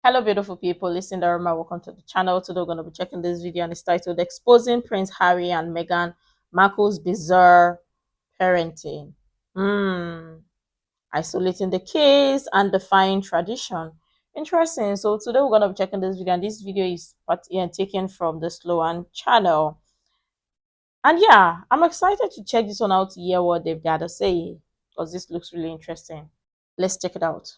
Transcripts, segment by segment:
Hello, beautiful people. Listen, Dharma. Welcome to the channel. Today, we're going to be checking this video, and it's titled Exposing Prince Harry and Meghan Markle's Bizarre Parenting. Isolating the kids and defying tradition. Interesting. So, today, we're going to be checking this video, and this video is taken from the Sloan channel. And yeah, I'm excited to check this one out to hear what they've got to say, because this looks really interesting. Let's check it out.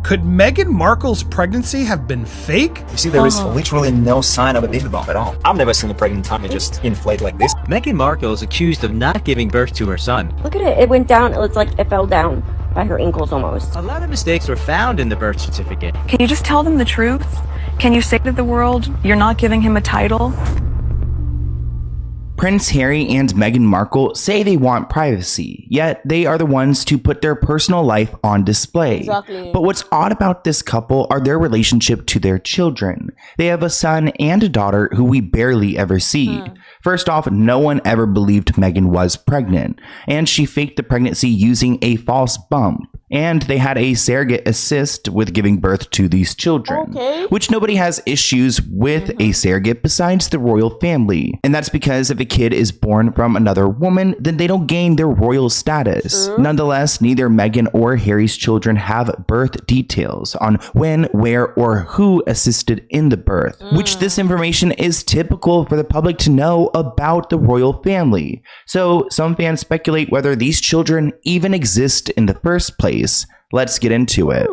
Could Meghan Markle's pregnancy have been fake? You see, there is literally no sign of a baby bump at all. I've never seen a pregnant tummy just inflate like this. Meghan Markle is accused of not giving birth to her son. Look at it. It went down. It looks like it fell down by her ankles almost. A lot of mistakes were found in the birth certificate. Can you just tell them the truth? Can you say to the world, you're not giving him a title? Prince Harry and Meghan Markle say they want privacy, yet they are the ones to put their personal life on display. Exactly. But what's odd about this couple are their relationship to their children. They have a son and a daughter who we barely ever see. First off, no one ever believed Meghan was pregnant, and she faked the pregnancy using a false bump. And they had a surrogate assist with giving birth to these children, which nobody has issues with a surrogate besides the royal family. And that's because if a kid is born from another woman, then they don't gain their royal status. Nonetheless, neither Meghan or Harry's children have birth details on when, where, or who assisted in the birth, which this information is typical for the public to know about the royal family. So some fans speculate whether these children even exist in the first place. Let's get into it.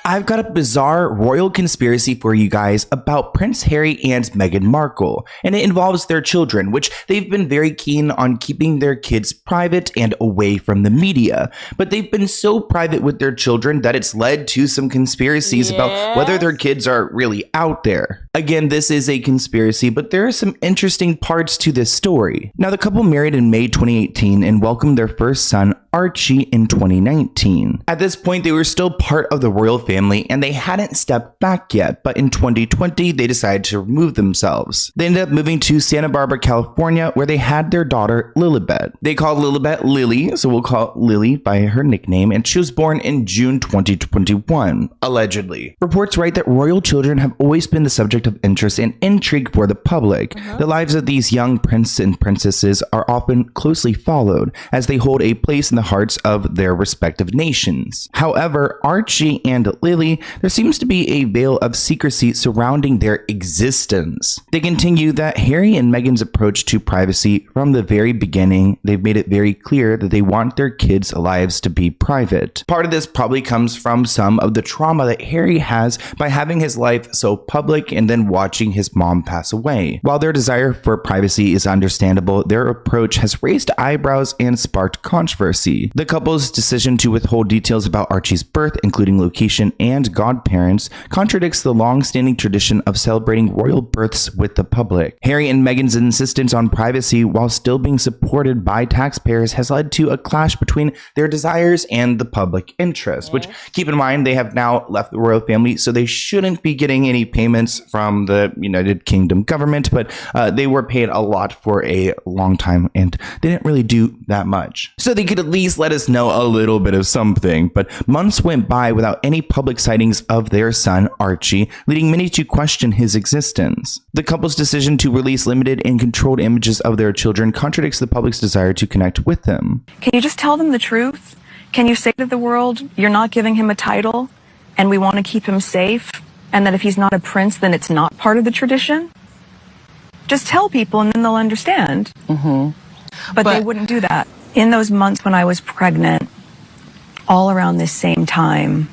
I've got a bizarre royal conspiracy for you guys about Prince Harry and Meghan Markle, and it involves their children, which they've been very keen on keeping their kids private and away from the media. But they've been so private with their children that it's led to some conspiracies about whether their kids are really out there. Again, this is a conspiracy, but there are some interesting parts to this story. Now, the couple married in May 2018 and welcomed their first son, Archie, in 2019. At this point, they were still part of the royal family and they hadn't stepped back yet, but in 2020, they decided to remove themselves. They ended up moving to Santa Barbara, California, where they had their daughter, Lilibet. They called Lilibet Lily, so we'll call Lily by her nickname, and she was born in June 2021, allegedly. Reports write that royal children have always been the subject of interest and intrigue for the public. The lives of these young princes and princesses are often closely followed, as they hold a place in the hearts of their respective nations. However, Archie and Lily, there seems to be a veil of secrecy surrounding their existence. They continue that Harry and Meghan's approach to privacy from the very beginning, they've made it very clear that they want their kids' lives to be private. Part of this probably comes from some of the trauma that Harry has by having his life so public and then watching his mom pass away. While their desire for privacy is understandable, their approach has raised eyebrows and sparked controversy. The couple's decision to withhold details about Archie's birth, including location and godparents, contradicts the long-standing tradition of celebrating royal births with the public. Harry and Meghan's insistence on privacy while still being supported by taxpayers has led to a clash between their desires and the public interest, which, keep in mind, they have now left the royal family, so they shouldn't be getting any payments from the United Kingdom government, but they were paid a lot for a long time and they didn't really do that much. So they could at least let us know a little bit of something, but months went by without any public sightings of their son, Archie, leading many to question his existence. The couple's decision to release limited and controlled images of their children contradicts the public's desire to connect with them. Can you just tell them the truth? Can you say to the world, you're not giving him a title and we want to keep him safe, and that if he's not a prince, then it's not part of the tradition? Just tell people and then they'll understand. But they wouldn't do that. In those months when I was pregnant, all around this same time,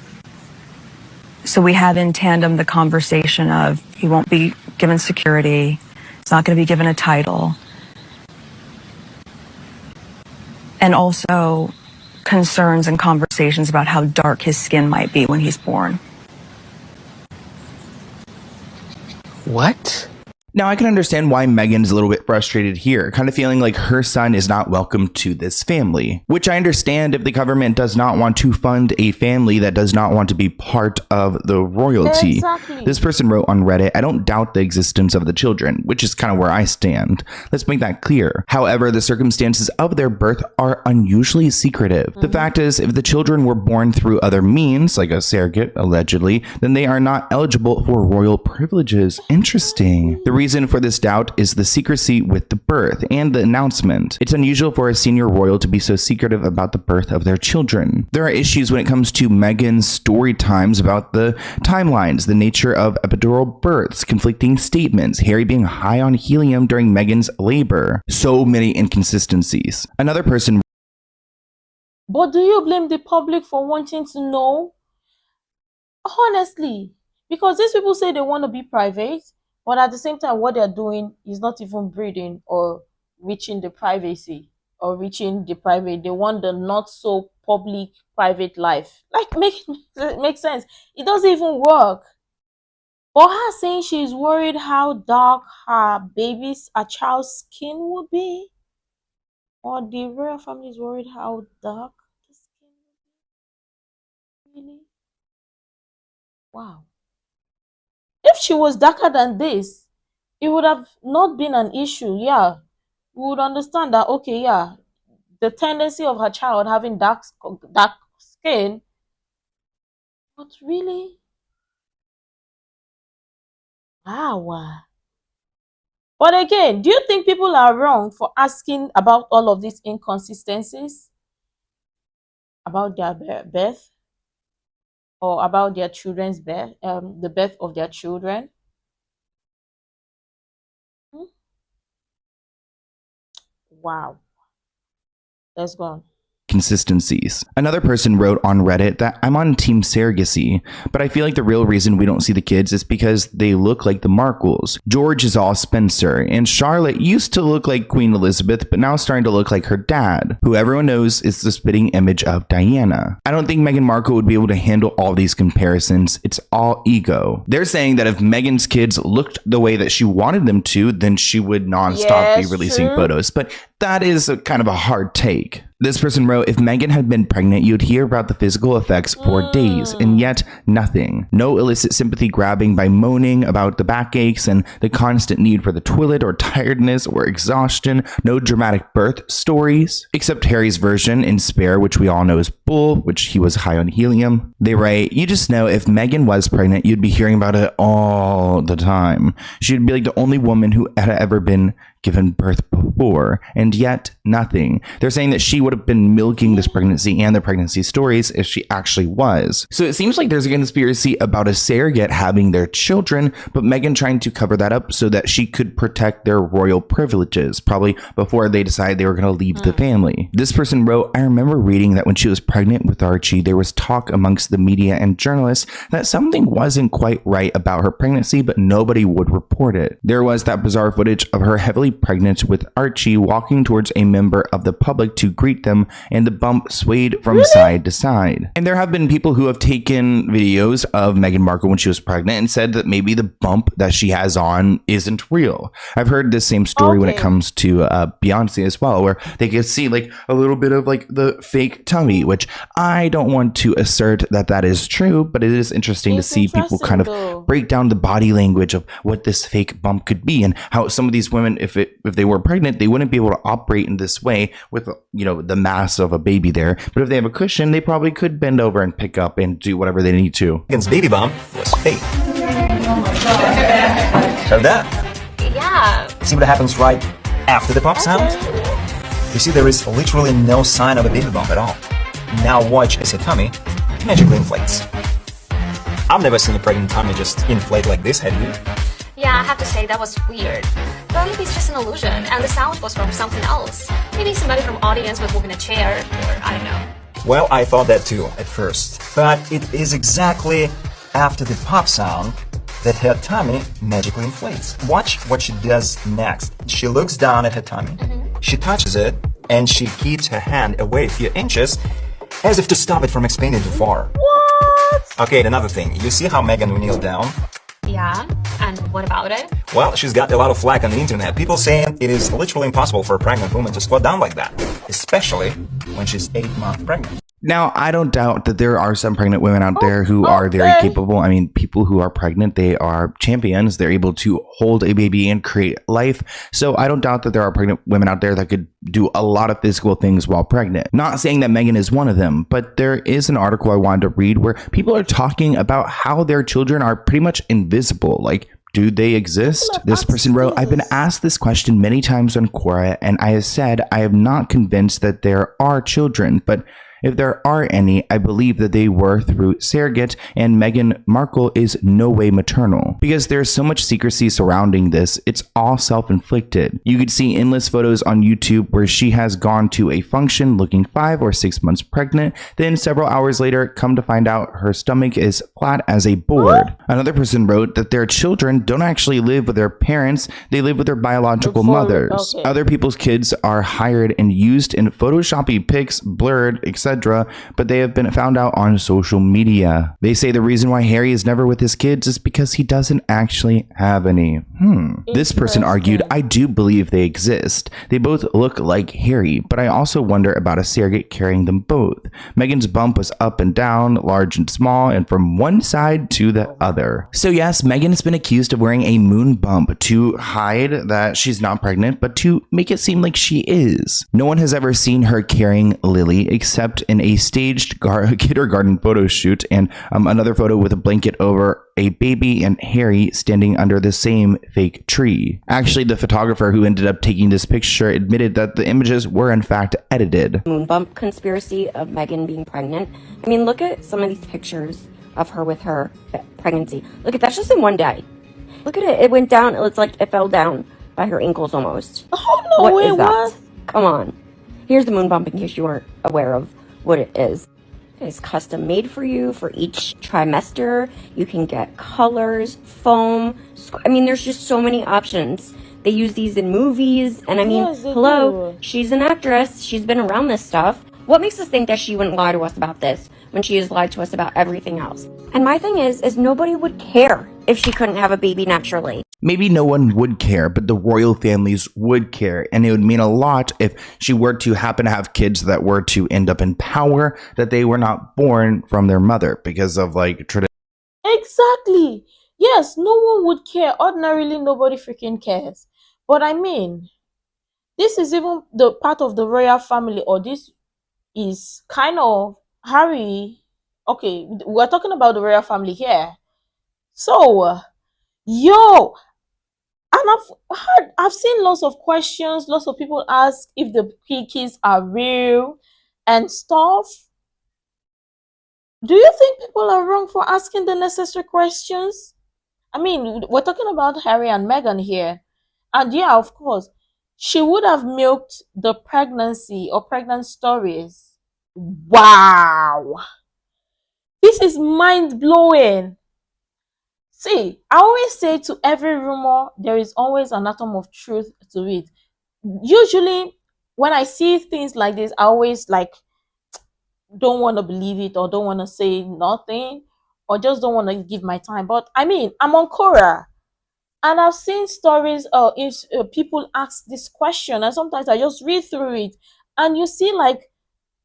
so we had in tandem the conversation of he won't be given security, he's not going to be given a title, and also concerns and conversations about how dark his skin might be when he's born. What? Now, I can understand why Meghan's a little bit frustrated here, kind of feeling like her son is not welcome to this family, which I understand if the government does not want to fund a family that does not want to be part of the royalty. Exactly. This person wrote on Reddit, I don't doubt the existence of the children, which is kind of where I stand. Let's make that clear. However, the circumstances of their birth are unusually secretive. The fact is, if the children were born through other means, like a surrogate, allegedly, then they are not eligible for royal privileges. Interesting. The reason for this doubt is the secrecy with the birth and the announcement. It's unusual for a senior royal to be so secretive about the birth of their children. There are issues when it comes to Meghan's story times about the timelines, the nature of epidural births, conflicting statements, Harry being high on helium during Meghan's labor. So many inconsistencies. Another person. But do you blame the public for wanting to know? Honestly, because these people say they want to be private, but at the same time, what they're doing is not even breeding or reaching the privacy or reaching the private. They want the not so public private life. Like, make sense. It doesn't even work. But her saying she's worried how dark her child's skin will be, or the royal family is worried how dark the skin will be. Really? Wow. If she was darker than this, it would have not been an issue. Yeah, we would understand that, okay, yeah, the tendency of her child having dark skin. But really? Wow. But again, do you think people are wrong for asking about all of these inconsistencies about their birth? Or about their children's birth, the birth of their children? Wow. Let's go on. Consistencies. Another person wrote on Reddit that I'm on team surrogacy, but I feel like the real reason we don't see the kids is because they look like the Markles. George is all Spencer, and Charlotte used to look like Queen Elizabeth, but now starting to look like her dad, who everyone knows is the spitting image of Diana. I don't think Meghan Markle would be able to handle all these comparisons. It's all ego. They're saying that if Meghan's kids looked the way that she wanted them to, then she would nonstop be releasing photos, but that is kind of a hard take. This person wrote, if Meghan had been pregnant, you'd hear about the physical effects for days, and yet nothing. No illicit sympathy grabbing by moaning about the backaches and the constant need for the toilet or tiredness or exhaustion. No dramatic birth stories, except Harry's version in Spare, which we all know is bull, which he was high on helium. They write, you just know if Meghan was pregnant, you'd be hearing about it all the time. She'd be like the only woman who had ever been given birth before, and yet nothing. They're saying that she would have been milking this pregnancy and the pregnancy stories if she actually was. So it seems like there's a conspiracy about a surrogate having their children, but Meghan trying to cover that up so that she could protect their royal privileges, probably before they decided they were going to leave the family. This person wrote, I remember reading that when she was pregnant with Archie, there was talk amongst the media and journalists that something wasn't quite right about her pregnancy, but nobody would report it. There was that bizarre footage of her heavily pregnant with Archie walking towards a member of the public to greet them, and the bump swayed from side to side. And there have been people who have taken videos of Meghan Markle when she was pregnant and said that maybe the bump that she has on isn't real. I've heard this same story when it comes to Beyonce as well, where they could see like a little bit of like the fake tummy, which I don't want to assert that that is true, but it is interesting to see people kind of break down the body language of what this fake bump could be, and how some of these women, if they were pregnant, they wouldn't be able to operate in this way with, you know, the mass of a baby there. But if they have a cushion, they probably could bend over and pick up and do whatever they need to. Meghan's baby bump was fake. Heard that? Yeah. See what happens right after the pop sound? You see, there is literally no sign of a baby bump at all. Now watch as her tummy magically inflates. I've never seen a pregnant tummy just inflate like this, have you? Yeah, I have to say that was weird. But maybe it's just an illusion, and the sound was from something else. Maybe somebody from audience was moving a chair, or I don't know. Well, I thought that too at first. But it is exactly after the pop sound that her tummy magically inflates. Watch what she does next. She looks down at her tummy, she touches it, and she keeps her hand away a few inches as if to stop it from expanding too far. What? Okay, another thing. You see how Meghan will kneel down? Yeah, and what about it? Well, she's got a lot of flack on the internet. People saying it is literally impossible for a pregnant woman to squat down like that, especially when she's 8 months pregnant. Now, I don't doubt that there are some pregnant women out there who are very capable. I mean, people who are pregnant, they are champions. They're able to hold a baby and create life. So I don't doubt that there are pregnant women out there that could do a lot of physical things while pregnant. Not saying that Meghan is one of them, but there is an article I wanted to read where people are talking about how their children are pretty much invisible. Like, do they exist? This person wrote, I've been asked this question many times on Quora, and I have said I am not convinced that there are children, but if there are any, I believe that they were through surrogate, and Meghan Markle is no way maternal. Because there's so much secrecy surrounding this, it's all self-inflicted. You could see endless photos on YouTube where she has gone to a function looking 5 or 6 months pregnant, then several hours later, come to find out her stomach is flat as a board. Another person wrote that their children don't actually live with their parents, they live with their biological mothers. Other people's kids are hired and used in photoshoppy pics, blurred, etc., but they have been found out on social media. They say the reason why Harry is never with his kids is because he doesn't actually have any. This person argued, I do believe they exist. They both look like Harry, but I also wonder about a surrogate carrying them both. Meghan's bump was up and down, large and small, and from one side to the other. So yes, Meghan has been accused of wearing a moon bump to hide that she's not pregnant, but to make it seem like she is. No one has ever seen her carrying Lily except in a staged kindergarten photo shoot, and another photo with a blanket over a baby and Harry standing under the same fake tree. Actually, the photographer who ended up taking this picture admitted that the images were in fact edited. Moon bump conspiracy of Meghan being pregnant. I mean, look at some of these pictures of her with her pregnancy. Look at that's just in one day. Look at it. It went down. It's like it fell down by her ankles almost. Oh no, what is that? Come on. Here's the moon bump in case you weren't aware of what it is. It's custom made for you for each trimester. You can get colors, foam. I mean, there's just so many options. They use these in movies. And I mean, hello, she's an actress. She's been around this stuff. What makes us think that she wouldn't lie to us about this when she has lied to us about everything else? And my thing is nobody would care if she couldn't have a baby naturally. Maybe no one would care, but the royal families would care. And it would mean a lot if she were to happen to have kids that were to end up in power, that they were not born from their mother because of like tradition. Exactly. Yes, no one would care. Ordinarily, nobody freaking cares. But I mean, this is even the part of the royal family, or this is kind of Harry. Okay, we're talking about the royal family here. So, yo, and I've seen lots of questions, lots of people ask if the kids are real and stuff. Do you think people are wrong for asking the necessary questions? I mean, we're talking about Harry and Meghan here. And yeah, of course, she would have milked the pregnancy or pregnant stories. Wow. This is mind-blowing. See, I always say to every rumor, there is always an atom of truth to it. Usually, when I see things like this, I always don't want to believe it, or don't want to say nothing, or just don't want to give my time. But I mean, I'm on Quora, and I've seen stories if people ask this question, and sometimes I just read through it, and you see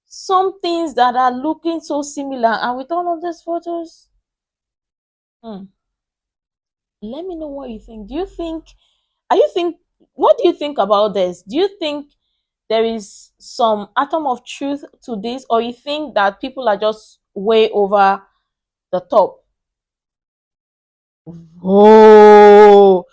some things that are looking so similar, and with all of these photos. Let me know what you think. What do you think about this? Do you think there is some atom of truth to this, or you think that people are just way over the top? Oh,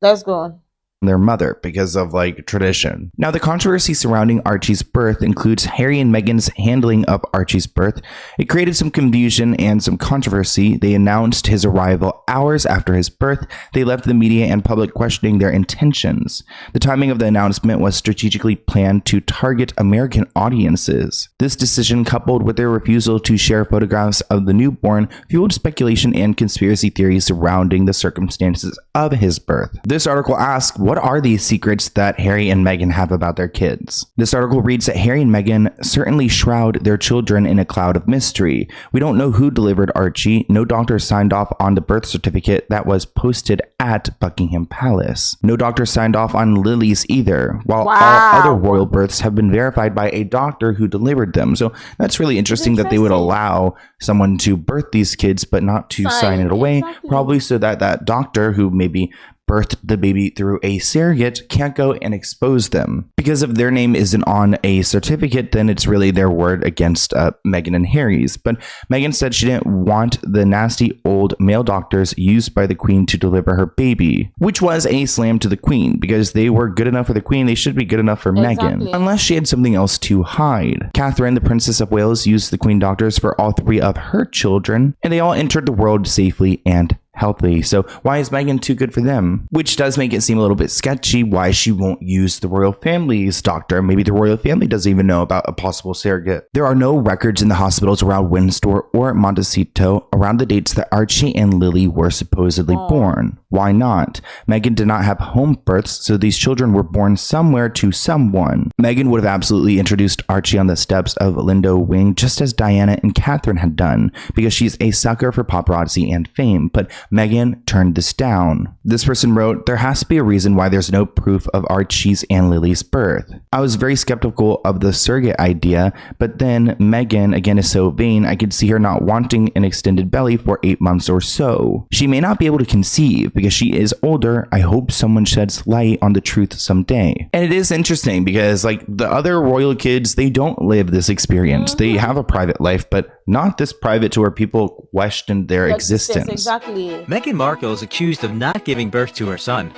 let's go on. Their mother because of tradition. Now, the controversy surrounding Archie's birth includes Harry and Meghan's handling of Archie's birth. It created some confusion and some controversy. They announced his arrival hours after his birth. They left the media and public questioning their intentions. The timing of the announcement was strategically planned to target American audiences. This decision, coupled with their refusal to share photographs of the newborn, fueled speculation and conspiracy theories surrounding the circumstances of his birth. This article asks, what what are these secrets that Harry and Meghan have about their kids? This article reads that Harry and Meghan certainly shroud their children in a cloud of mystery. We don't know who delivered Archie. No doctor signed off on the birth certificate that was posted at Buckingham Palace. No doctor signed off on Lily's either, while all other royal births have been verified by a doctor who delivered them. So that's really interesting that they would allow someone to birth these kids but not to sign it away, probably so that that doctor who maybe birthed the baby through a surrogate can't go and expose them. Because if their name isn't on a certificate, then it's really their word against Meghan and Harry's. But Meghan said she didn't want the nasty old male doctors used by the Queen to deliver her baby, which was a slam to the Queen, because they were good enough for the Queen, they should be good enough for Meghan, unless she had something else to hide. Catherine, the Princess of Wales, used the Queen doctors for all 3 of her children, and they all entered the world safely and healthy. So why is Meghan too good for them? Which does make it seem a little bit sketchy why she won't use the royal family's doctor. Maybe the royal family doesn't even know about a possible surrogate. There are no records in the hospitals around Windsor or Montecito around the dates that Archie and Lily were supposedly born. Why not? Meghan did not have home births, so these children were born somewhere to someone. Meghan would have absolutely introduced Archie on the steps of Lindo Wing, just as Diana and Catherine had done, because she's a sucker for paparazzi and fame. But Meghan turned this down. This person wrote, "There has to be a reason why there's no proof of Archie's and Lily's birth. I was very skeptical of the surrogate idea, but then Meghan, again, is so vain, I could see her not wanting an extended belly for 8 months or so. She may not be able to conceive because she is older. I hope someone sheds light on the truth someday." And it is interesting because, like, the other royal kids, they don't live this experience. They have a private life, but not this private to where people question their existence. Exactly. Meghan Markle is accused of not giving birth to her son.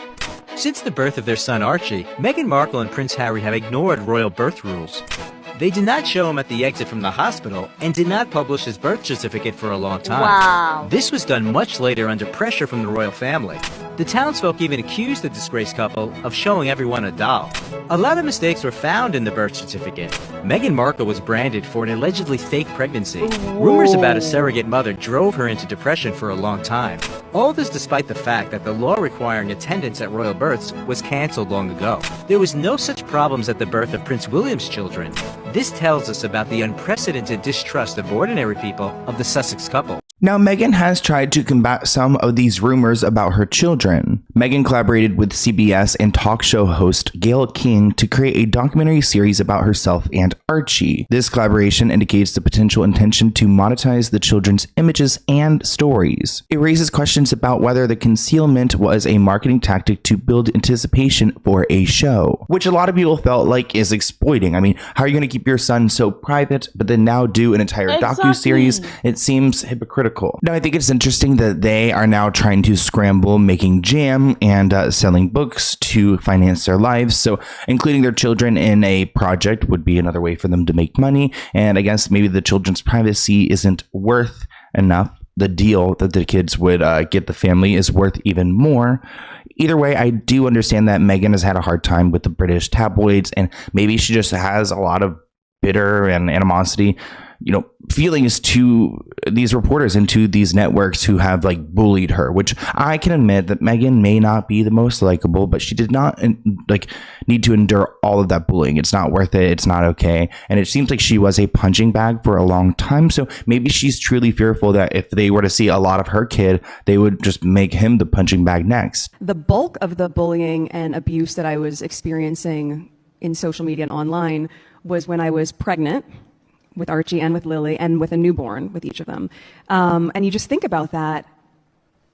Since the birth of their son Archie, Meghan Markle and Prince Harry have ignored royal birth rules. They did not show him at the exit from the hospital and did not publish his birth certificate for a long time. Wow. This was done much later under pressure from the royal family. The townsfolk even accused the disgraced couple of showing everyone a doll. A lot of mistakes were found in the birth certificate. Meghan Markle was branded for an allegedly fake pregnancy. Rumors about a surrogate mother drove her into depression for a long time. All this despite the fact that the law requiring attendance at royal births was cancelled long ago. There was no such problems at the birth of Prince William's children. This tells us about the unprecedented distrust of ordinary people of the Sussex couple. Now, Meghan has tried to combat some of these rumors about her children. Meghan collaborated with CBS and talk show host Gayle King to create a documentary series about herself and Archie. This collaboration indicates the potential intention to monetize the children's images and stories. It raises questions about whether the concealment was a marketing tactic to build anticipation for a show, which a lot of people felt like is exploiting. I mean, how are you going to keep your son so private, but then now do an entire docu-series? It seems hypocritical. Now, I think it's interesting that they are now trying to scramble making jam and selling books to finance their lives. So including their children in a project would be another way for them to make money. And I guess maybe the children's privacy isn't worth enough. The deal that the kids would get the family is worth even more. Either way, I do understand that Meghan has had a hard time with the British tabloids, and maybe she just has a lot of bitter and animosity, feelings to these reporters and to these networks who have bullied her, which I can admit that Meghan may not be the most likable, but she did not need to endure all of that bullying. It's not worth it. It's not okay. And it seems like she was a punching bag for a long time. So maybe she's truly fearful that if they were to see a lot of her kid, they would just make him the punching bag next. The bulk of the bullying and abuse that I was experiencing in social media and online was when I was pregnant with Archie and with Lily and with a newborn with each of them. And you just think about that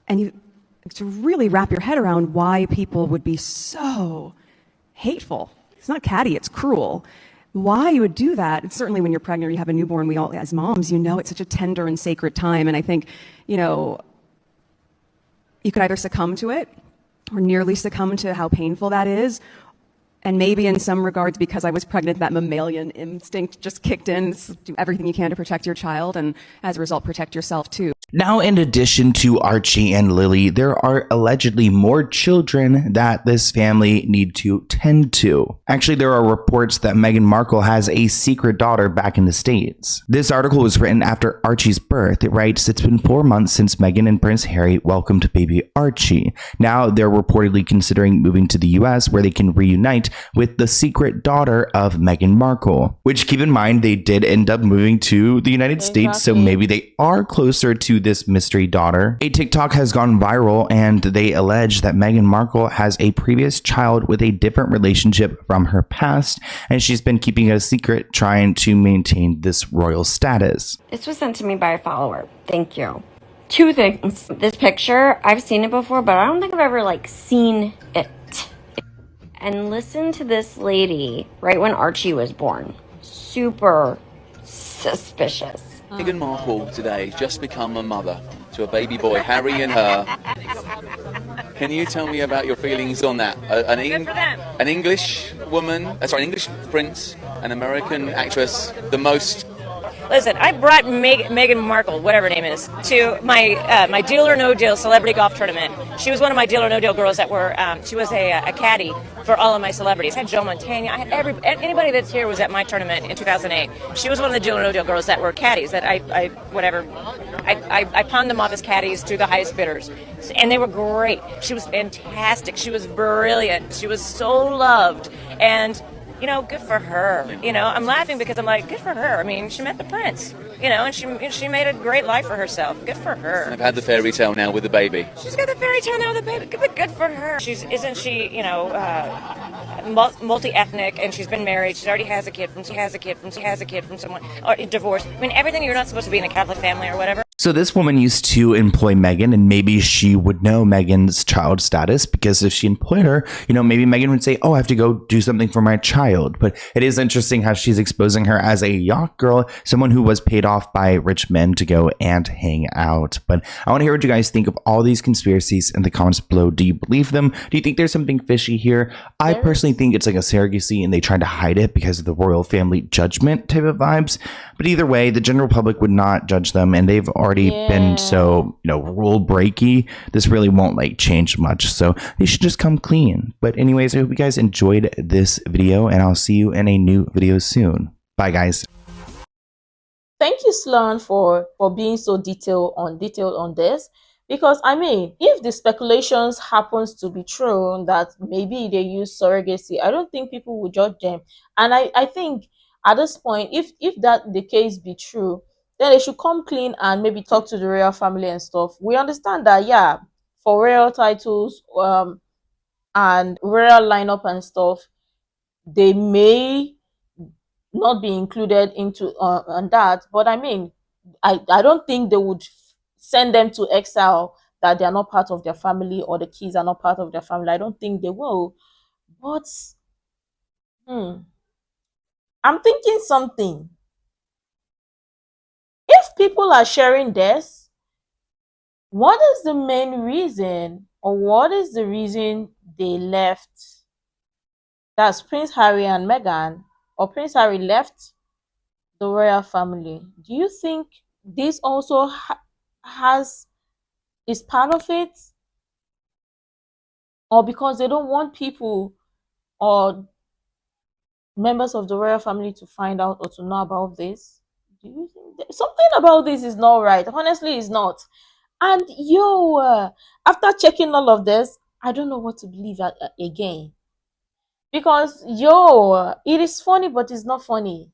and you to really wrap your head around why people would be so hateful. It's not catty, it's cruel. Why you would do that, and certainly when you're pregnant or you have a newborn, we all, as moms, it's such a tender and sacred time. And I think, you could either succumb to it or nearly succumb to how painful that is, And maybe in some regards, because I was pregnant, that mammalian instinct just kicked in. Do everything you can to protect your child, and as a result, protect yourself too. Now, in addition to Archie and Lily, there are allegedly more children that this family need to tend to. Actually, there are reports that Meghan Markle has a secret daughter back in the States. This article was written after Archie's birth. It writes, "It's been 4 months since Meghan and Prince Harry welcomed baby Archie. Now they're reportedly considering moving to the US where they can reunite with the secret daughter of Meghan Markle." Which, keep in mind, they did end up moving to the United States, so maybe they are closer to this mystery daughter. A TikTok has gone viral and they allege that Meghan Markle has a previous child with a different relationship from her past, and she's been keeping it a secret, trying to maintain this royal status. This was sent to me by a follower. Thank you. Two things. This picture, I've seen it before, but I don't think I've ever seen it. And listen to this lady right when Archie was born. Super suspicious. Meghan Markle today just become a mother to a baby boy, Harry and her. Can you tell me about your feelings on that? An English woman, sorry, an English prince, an American actress, the most. Listen, I brought Meghan Markle, whatever her name is, to my Deal or No Deal celebrity golf tournament. She was one of my Deal or No Deal girls that were, she was a caddy for all of my celebrities. I had Joe Montana, I had anybody that's here was at my tournament in 2008. She was one of the Deal or No Deal girls that were caddies that I pawned them off as caddies to the highest bidders. And they were great. She was fantastic. She was brilliant. She was so loved. And good for her. I'm laughing because I'm like, good for her. I mean, she met the prince, and she made a great life for herself. Good for her. And I've had the fairy tale now with the baby. She's got the fairy tale now with the baby. Good for her. Isn't she, multi-ethnic, and she's been married. She already has a kid from someone, or divorced. I mean, everything. You're not supposed to be in a Catholic family or whatever. So this woman used to employ Meghan, and maybe she would know Meghan's child status, because if she employed her, maybe Meghan would say, oh, I have to go do something for my child. But it is interesting how she's exposing her as a yacht girl, someone who was paid off by rich men to go and hang out. But I want to hear what you guys think of all these conspiracies in the comments below. Do you believe them? Do you think there's something fishy here? I personally think it's like a surrogacy and they tried to hide it because of the royal family judgment type of vibes. But either way, the general public would not judge them, and they've already been so rule breaky. This really won't change much, so they should just come clean. But anyways, I hope you guys enjoyed this video, and I'll see you in a new video soon. Bye guys. Thank you, Sloan, for being so detailed on this, because if the speculations happens to be true that maybe they use surrogacy, I don't think people will judge them. And I think at this point, if that the case be true, then they should come clean and maybe talk to the royal family and stuff. We understand that, for royal titles and royal lineup and stuff, they may not be included into on that. But I don't think they would send them to exile that they are not part of their family, or the kids are not part of their family. I don't think they will. But I'm thinking something. If people are sharing this, what is the main reason, or what is the reason they left? That's Prince Harry and Meghan, or Prince Harry left the royal family. Do you think this also is part of it? Or because they don't want people or members of the royal family to find out or to know about this? Do you think something about this is not right? Honestly, it's not. And after checking all of this, I don't know what to believe again. Because it is funny, but it's not funny.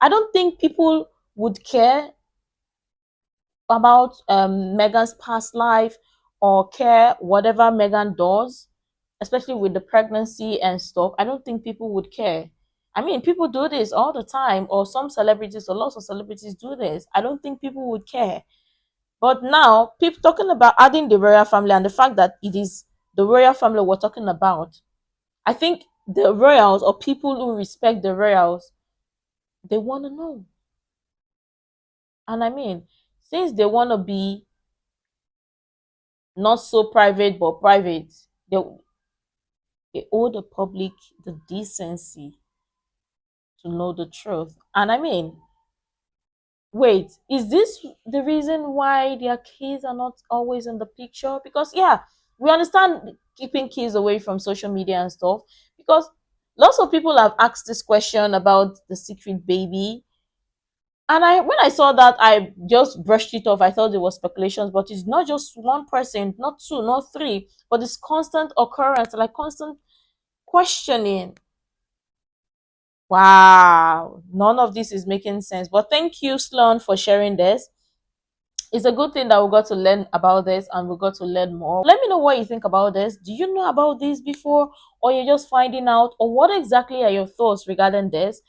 I don't think people would care about Meghan's past life, or care whatever Meghan does, especially with the pregnancy and stuff. I don't think people would care. People do this all the time, or some celebrities, or lots of celebrities do this. I don't think people would care. But now, people talking about adding the royal family, and the fact that it is the royal family we're talking about, I think the royals, or people who respect the royals, they want to know. And since they want to be not so private, but private, they owe the public the decency to know the truth. And I mean, wait, is this the reason why their kids are not always in the picture? Because yeah, we understand keeping kids away from social media and stuff, because lots of people have asked this question about the secret baby. And when I saw that, I just brushed it off. I thought it was speculations, but it's not just one person, not two, not three, but it's constant occurrence, like constant questioning. Wow, none of this is making sense. But thank you, Sloan, for sharing this. It's a good thing that we got to learn about this and we got to learn more. Let me know what you think about this. Do you know about this before, or you're just finding out, or what exactly are your thoughts regarding this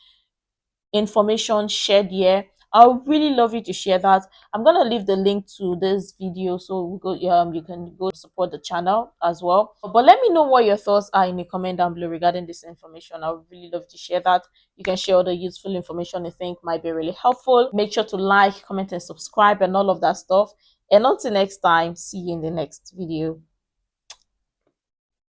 information shared here? I would really love you to share that. I'm gonna leave the link to this video so we go you can go support the channel as well. But let me know what your thoughts are in the comment down below regarding this information. I would really love to share that. You can share all the useful information you think might be really helpful. Make sure to like, comment, and subscribe and all of that stuff. And until next time, see you in the next video.